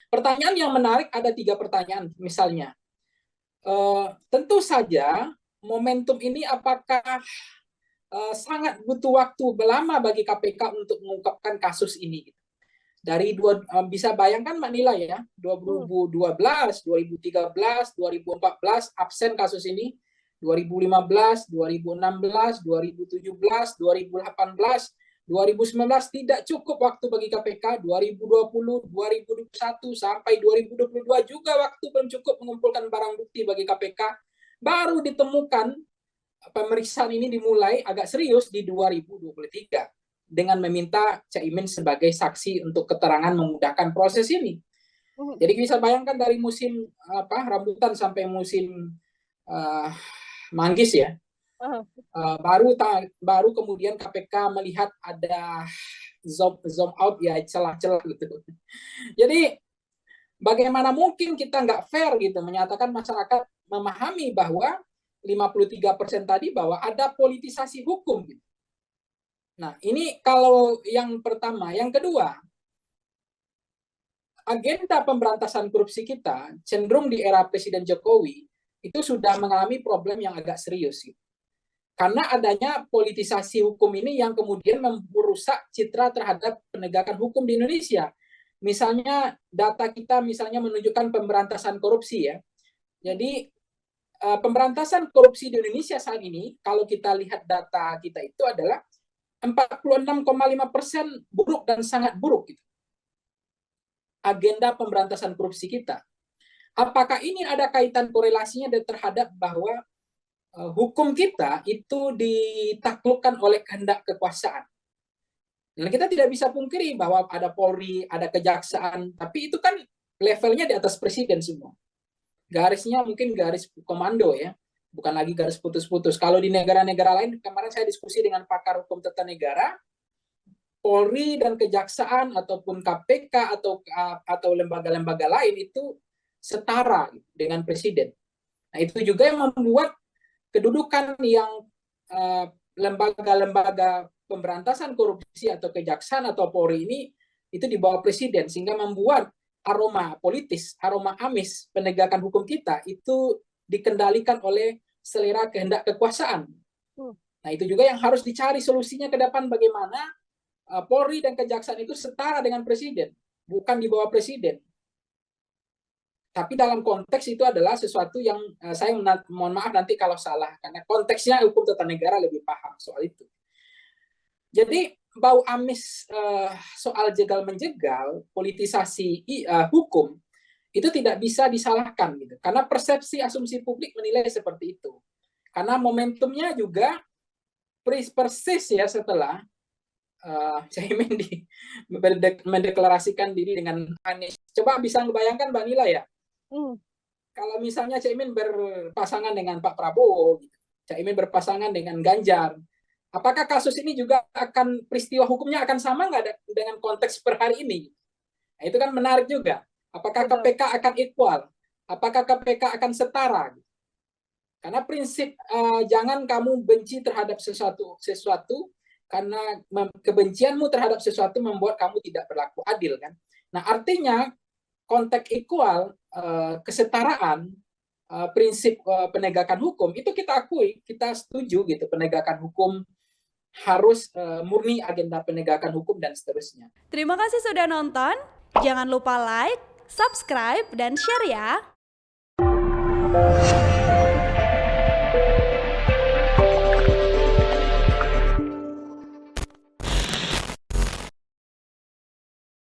Pertanyaan yang menarik ada 3 pertanyaan misalnya. Tentu saja momentum ini apakah sangat butuh waktu lama bagi KPK untuk mengungkapkan kasus ini. Bisa bayangkan Mbak Nila ya, Hmm. 2012, 2013, 2014 absen kasus ini, 2015, 2016, 2017, 2018, 2019 tidak cukup waktu bagi KPK, 2020, 2021 sampai 2022 juga waktu belum cukup mengumpulkan barang bukti bagi KPK. Baru ditemukan pemeriksaan ini dimulai agak serius di 2023 dengan meminta Caimin sebagai saksi untuk keterangan memudahkan proses ini. Hmm. Jadi bisa bayangkan dari musim rambutan sampai musim uh, manggis ya. Uh, Baru kemudian KPK melihat ada zoom out ya celah-celah gitu. Jadi bagaimana mungkin kita nggak fair gitu menyatakan masyarakat memahami bahwa 53% tadi bahwa ada politisasi hukum gitu. Nah, ini kalau yang pertama. Yang kedua, agenda pemberantasan korupsi kita cenderung di era Presiden Jokowi itu sudah mengalami problem yang agak serius. Gitu. Karena adanya politisasi hukum ini yang kemudian merusak citra terhadap penegakan hukum di Indonesia. Misalnya data kita misalnya menunjukkan pemberantasan korupsi ya. Jadi pemberantasan korupsi di Indonesia saat ini, kalau kita lihat data kita itu adalah 46,5% buruk dan sangat buruk. Gitu. Agenda pemberantasan korupsi kita. Apakah ini ada kaitan korelasinya terhadap bahwa hukum kita itu ditaklukkan oleh kehendak kekuasaan? Dan kita tidak bisa pungkiri bahwa ada Polri, ada kejaksaan, tapi itu kan levelnya di atas presiden semua. Garisnya mungkin garis komando ya, bukan lagi garis putus-putus. Kalau di negara-negara lain, kemarin saya diskusi dengan pakar hukum tata negara, Polri dan Kejaksaan ataupun KPK atau lembaga-lembaga lain itu setara dengan presiden. Nah, itu juga yang membuat kedudukan yang lembaga-lembaga pemberantasan korupsi atau Kejaksaan atau Polri ini itu di bawah presiden, sehingga membuat aroma politis, aroma amis penegakan hukum kita itu dikendalikan oleh selera kehendak kekuasaan. Nah, itu juga yang harus dicari solusinya ke depan, bagaimana Polri dan Kejaksaan itu setara dengan presiden, bukan di bawah presiden. Tapi dalam konteks itu adalah sesuatu yang saya mohon maaf nanti kalau salah, karena konteksnya hukum tata negara lebih paham soal itu. Jadi bau amis soal jegal menjegal, politisasi hukum itu tidak bisa disalahkan gitu, karena persepsi asumsi publik menilai seperti itu. Karena momentumnya juga persis ya setelah Caimin mendeklarasikan diri dengan Anies. Coba bisa membayangkan Mbak Nila ya, kalau misalnya Caimin berpasangan dengan Pak Prabowo, Caimin berpasangan dengan Ganjar, apakah kasus ini juga akan peristiwa hukumnya akan sama nggak dengan konteks per hari ini? Nah, itu kan menarik juga. Apakah KPK akan equal? Apakah KPK akan setara? Karena prinsip jangan kamu benci terhadap sesuatu karena kebencianmu terhadap sesuatu membuat kamu tidak berlaku adil kan. Nah, artinya konteks equal, kesetaraan, prinsip penegakan hukum itu kita akui, kita setuju gitu, penegakan hukum harus murni agenda penegakan hukum dan seterusnya. Terima kasih sudah nonton. Jangan lupa like, subscribe, dan share ya.